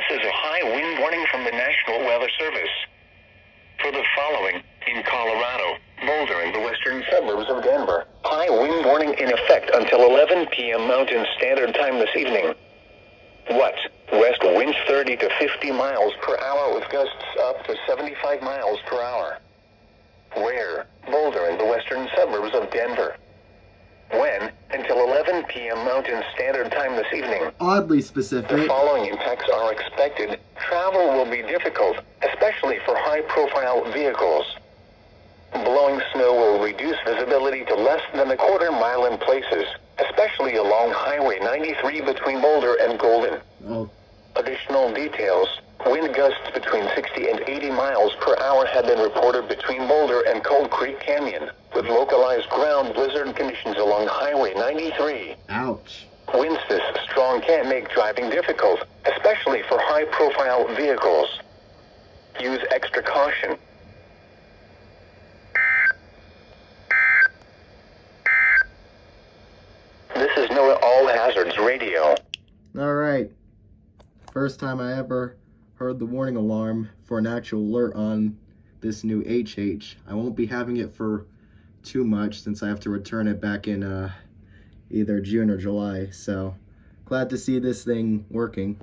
This is a high wind warning from the National Weather Service. For the following, in Colorado, Boulder, and the western suburbs of Denver, high wind warning in effect until 11 p.m. Mountain Standard Time this evening. What? West winds 30 to 50 miles per hour with gusts up to 75 miles per hour. Where? Boulder and the western suburbs of Denver. When? Until 11 p.m. Mountain Standard Time this evening. Oddly The specific. following impacts are expected. Travel will be difficult, especially for high-profile vehicles. Blowing snow will reduce visibility to less than a quarter mile in places, especially along Highway 93 between Boulder and Golden. Oh, Additional details. Wind gusts between 60 and 80 miles per hour have been reported between Boulder and Cold Creek Canyon, with localized ground blizzard conditions along Highway 93. ouch. Winds this strong can make driving difficult, especially for high-profile vehicles. Use extra caution. This is NOAA All Hazards Radio. Alright. First time I ever heard the warning alarm for an actual alert on this new HH. I won't be having it for too much since I have to return it back in either June or July. So glad to see this thing working.